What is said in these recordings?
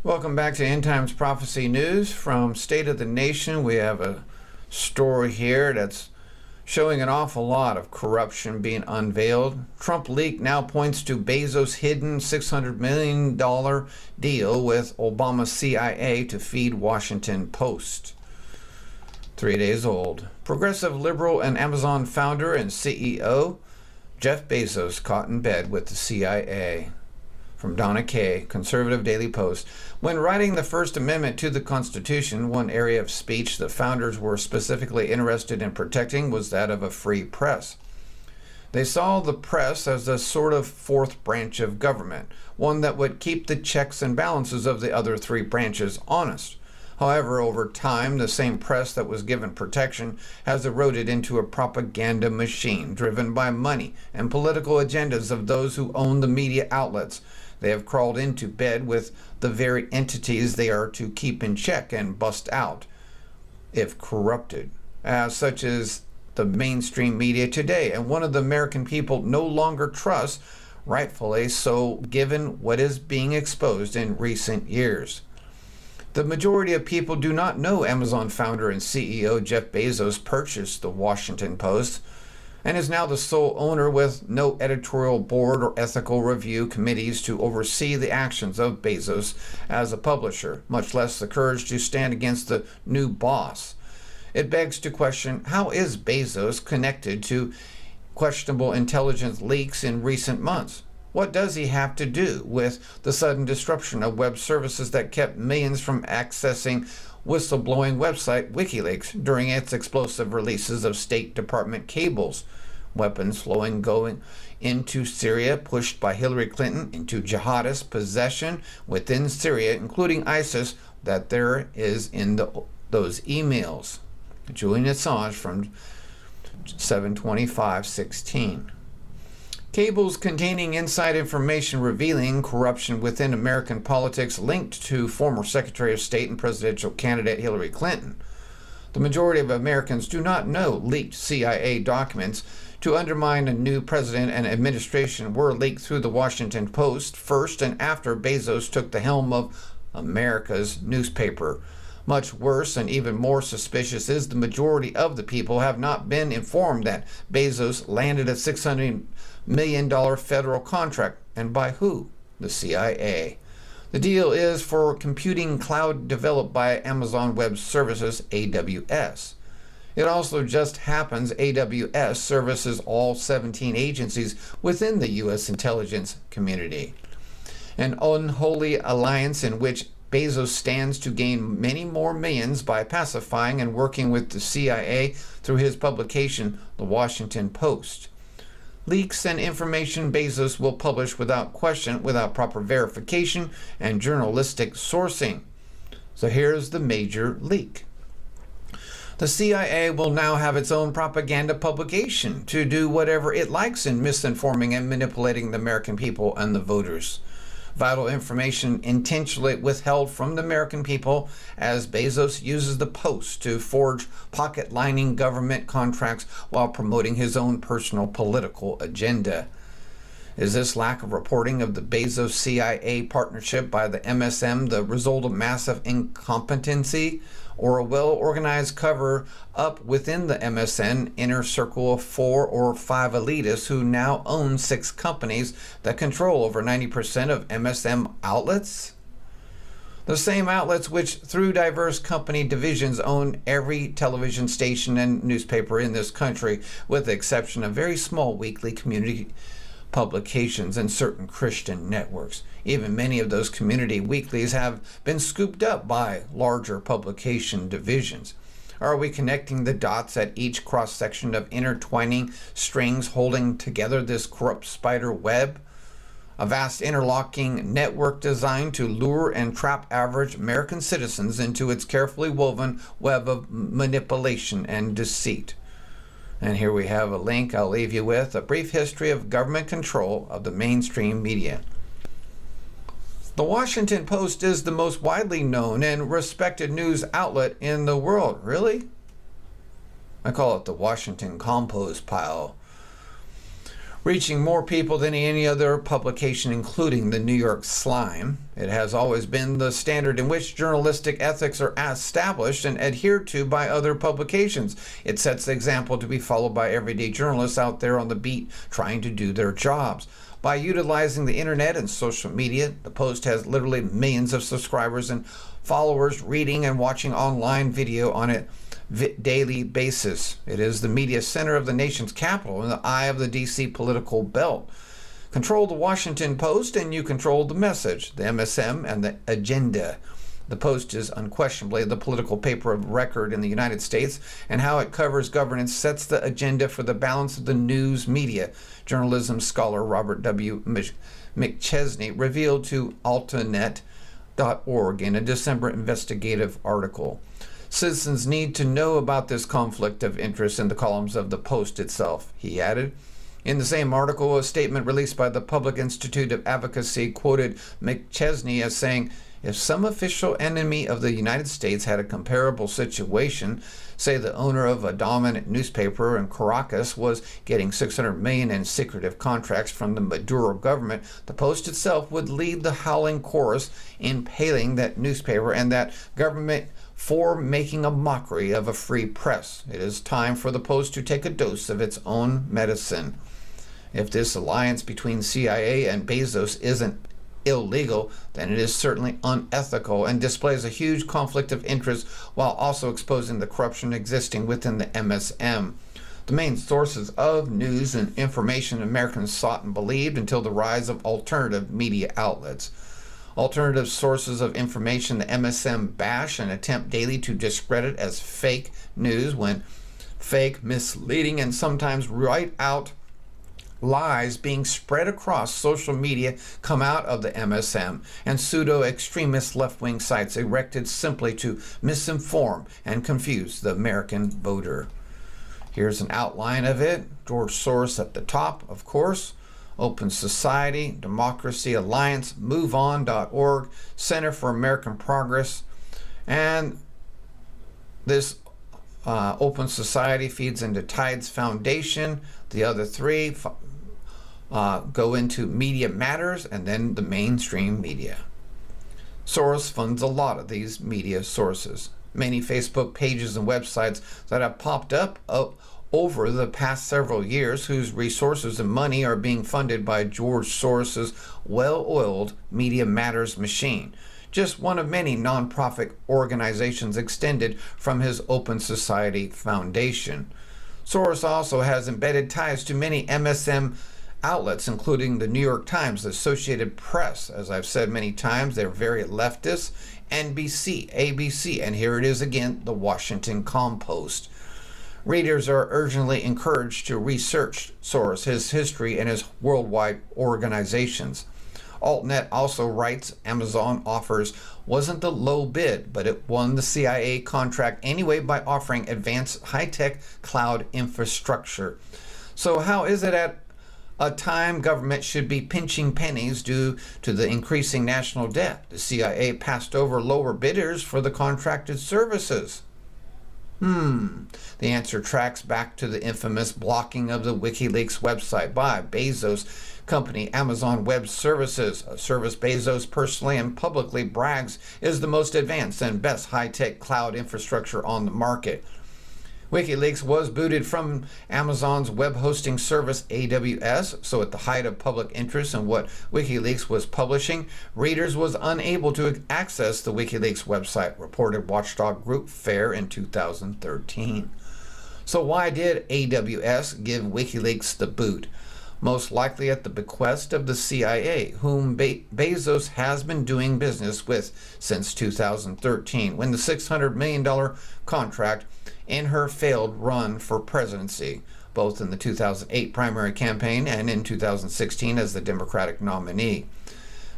Welcome back to End Times Prophecy News. From State of the Nation, we have a story here that's showing an awful lot of corruption being unveiled. Trump leak now points to Bezos' hidden $600 million deal with Obama's CIA to feed Washington Post. 3 days old. Progressive liberal and Amazon founder and CEO Jeff Bezos caught in bed with the CIA. From Donna Kay, Conservative Daily Post. When writing the First Amendment to the Constitution, one area of speech the founders were specifically interested in protecting was that of a free press. They saw the press as a sort of fourth branch of government, one that would keep the checks and balances of the other three branches honest. However, over time, the same press that was given protection has eroded into a propaganda machine driven by money and political agendas of those who own the media outlets. They have crawled into bed with the very entities they are to keep in check and bust out, if corrupted, as such as the mainstream media today, and one of the American people no longer trusts, rightfully so, given what is being exposed in recent years. The majority of people do not know Amazon founder and CEO Jeff Bezos purchased the Washington Post and is now the sole owner with no editorial board or ethical review committees to oversee the actions of Bezos as a publisher, much less the courage to stand against the new boss. It begs to question, how is Bezos connected to questionable intelligence leaks in recent months? What does he have to do with the sudden disruption of web services that kept millions from accessing whistleblowing website WikiLeaks during its explosive releases of State Department cables, weapons flowing going into Syria pushed by Hillary Clinton into jihadist possession within Syria, including ISIS, that there is in those emails. Julian Assange from 7/25/16. Cables containing inside information revealing corruption within American politics linked to former Secretary of State and presidential candidate Hillary Clinton. The majority of Americans do not know leaked CIA documents to undermine a new president and administration were leaked through the Washington Post first and after Bezos took the helm of America's newspaper. Much worse and even more suspicious is the majority of the people have not been informed that Bezos landed a $600 million federal contract. And by who? The CIA. The deal is for computing cloud developed by Amazon Web Services, AWS. It also just happens AWS services all 17 agencies within the U.S. intelligence community. An unholy alliance in which Bezos stands to gain many more millions by pacifying and working with the CIA through his publication, The Washington Post. Leaks and information Bezos will publish without question, without proper verification and journalistic sourcing. So here's the major leak. The CIA will now have its own propaganda publication to do whatever it likes in misinforming and manipulating the American people and the voters. Vital information intentionally withheld from the American people as Bezos uses the Post to forge pocket-lining government contracts while promoting his own personal political agenda. Is this lack of reporting of the Bezos-CIA partnership by the MSM the result of massive incompetency or a well-organized cover-up within the MSN inner circle of 4 or 5 elitists who now own 6 companies that control over 90% of MSM outlets? The same outlets which, through diverse company divisions, own every television station and newspaper in this country, with the exception of very small weekly community publications and certain Christian networks. Even many of those community weeklies have been scooped up by larger publication divisions. Are we connecting the dots at each cross-section of intertwining strings holding together this corrupt spider web? A vast interlocking network designed to lure and trap average American citizens into its carefully woven web of manipulation and deceit. And here we have a link I'll leave you with, a brief history of government control of the mainstream media. The Washington Post is the most widely known and respected news outlet in the world. Really? I call it the Washington compost pile. reaching more people than any other publication, including the New York Slime. It has always been the standard in which journalistic ethics are established and adhered to by other publications. It sets the example to be followed by everyday journalists out there on the beat trying to do their jobs. By utilizing the internet and social media, the Post has literally millions of subscribers and followers reading and watching online video on a daily basis. It is the media center of the nation's capital in the eye of the D.C. political belt. Control the Washington Post and you control the message, the MSM, and the agenda. The Post is unquestionably the political paper of record in the United States, and how it covers governance sets the agenda for the balance of the news media. Journalism scholar Robert W. McChesney revealed to Altanet.org in a December investigative article. Citizens need to know about this conflict of interest in the columns of the Post itself, he added. In the same article, a statement released by the Public Institute of Advocacy quoted McChesney as saying, "If some official enemy of the United States had a comparable situation, say the owner of a dominant newspaper in Caracas was getting $600 million in secretive contracts from the Maduro government, the Post itself would lead the howling chorus in impaling that newspaper and that government for making a mockery of a free press. It is time for the Post to take a dose of its own medicine." If this alliance between CIA and Bezos isn't illegal, then it is certainly unethical and displays a huge conflict of interest while also exposing the corruption existing within the MSM. The main sources of news and information Americans sought and believed until the rise of alternative media outlets. Alternative sources of information the MSM bash and attempt daily to discredit as fake news when fake, misleading, and sometimes right out lies being spread across social media come out of the MSM and pseudo-extremist left-wing sites erected simply to misinform and confuse the American voter. Here's an outline of it. George Soros at the top, of course. Open Society, Democracy Alliance, MoveOn.org, Center for American Progress, and this Open Society feeds into Tides Foundation. The other three go into Media Matters and then the mainstream media. Soros funds a lot of these media sources. Many Facebook pages and websites that have popped up over the past several years whose resources and money are being funded by George Soros's well-oiled Media Matters machine. Just one of many nonprofit organizations extended from his Open Society Foundation. Soros also has embedded ties to many MSM outlets, including the New York Times, the Associated Press. As I've said many times, they're very leftist, NBC, ABC, and here it is again, the Washington Compost. Readers are urgently encouraged to research Soros, his history, and his worldwide organizations. AltNet also writes, Amazon offers wasn't the low bid, but it won the CIA contract anyway by offering advanced high-tech cloud infrastructure. So how is it at a time government should be pinching pennies due to the increasing national debt? The CIA passed over lower bidders for the contracted services. The answer tracks back to the infamous blocking of the WikiLeaks website by Bezos' company Amazon Web Services, a service Bezos personally and publicly brags is the most advanced and best high-tech cloud infrastructure on the market. WikiLeaks was booted from Amazon's web hosting service AWS, so at the height of public interest in what WikiLeaks was publishing, readers was unable to access the WikiLeaks website, reported watchdog group FAIR in 2013. So why did AWS give WikiLeaks the boot? Most likely at the bequest of the CIA, whom Bezos has been doing business with since 2013, when the $600 million contract in her failed run for presidency, both in the 2008 primary campaign and in 2016 as the Democratic nominee.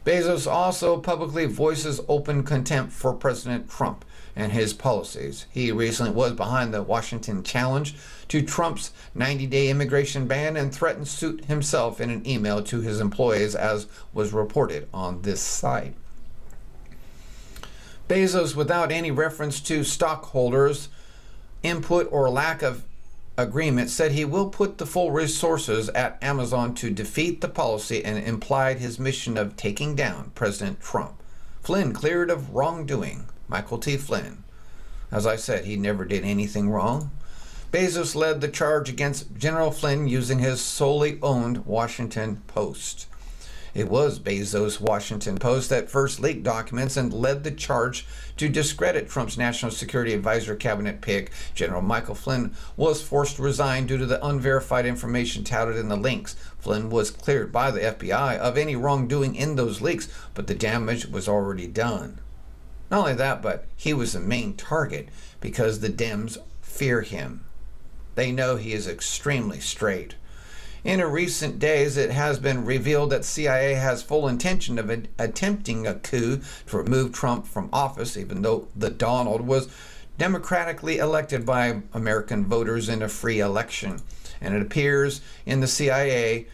Bezos also publicly voices open contempt for President Trump and his policies. He recently was behind the Washington challenge to Trump's 90-day immigration ban and threatened suit himself in an email to his employees, as was reported on this site. Bezos, without any reference to stockholders' input or lack of agreement said he will put the full resources at Amazon to defeat the policy and implied his mission of taking down President Trump. Flynn cleared of wrongdoing. Michael T. Flynn. As I said, he never did anything wrong. Bezos led the charge against General Flynn using his solely owned Washington Post. It was Bezos' Washington Post that first leaked documents and led the charge to discredit Trump's National Security Advisor cabinet pick. General Michael Flynn was forced to resign due to the unverified information touted in the leaks. Flynn was cleared by the FBI of any wrongdoing in those leaks, but the damage was already done. Not only that, but he was the main target because the Dems fear him. They know he is extremely straight. In recent days, it has been revealed that CIA has full intention of attempting a coup to remove Trump from office, even though the Donald was democratically elected by American voters in a free election. And it appears in the CIA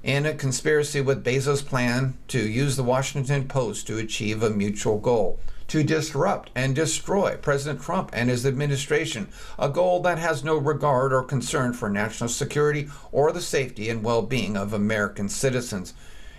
in a conspiracy with Bezos' plan to use the Washington Post to achieve a mutual goal: to disrupt and destroy President Trump and his administration, a goal that has no regard or concern for national security or the safety and well-being of American citizens.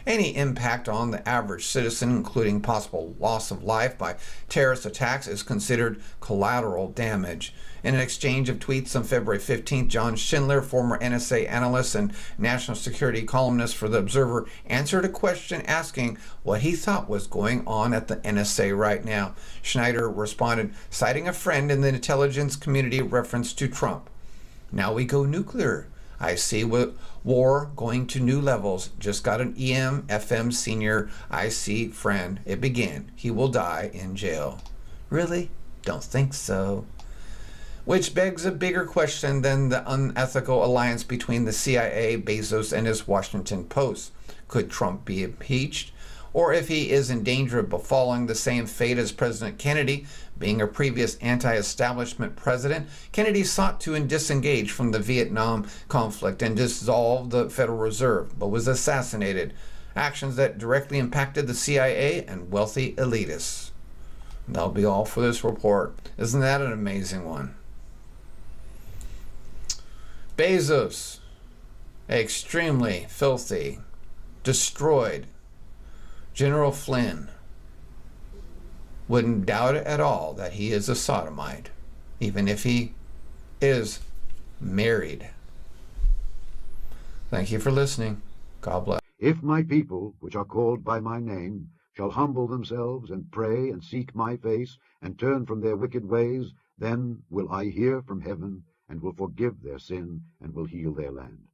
Any impact on the average citizen, including possible loss of life by terrorist attacks, is considered collateral damage. In an exchange of tweets on February 15th, John Schindler, former NSA analyst and national security columnist for The Observer, answered a question asking what he thought was going on at the NSA right now. Schneider responded, citing a friend in the intelligence community reference to Trump. "Now we go nuclear. I see war going to new levels. Just got an FM senior IC friend. It began. He will die in jail." Really? Don't think so. Which begs a bigger question than the unethical alliance between the CIA, Bezos, and his Washington Post. Could Trump be impeached? Or if he is in danger of befalling the same fate as President Kennedy, being a previous anti-establishment president, Kennedy sought to disengage from the Vietnam conflict and dissolve the Federal Reserve, but was assassinated. Actions that directly impacted the CIA and wealthy elitists. That'll be all for this report. Isn't that an amazing one? Bezos, extremely filthy, destroyed General Flynn. Wouldn't doubt it at all that he is a sodomite, even if he is married. Thank you for listening. God bless. If my people, which are called by my name, shall humble themselves and pray and seek my face and turn from their wicked ways, then will I hear from heaven and will forgive their sin and will heal their land.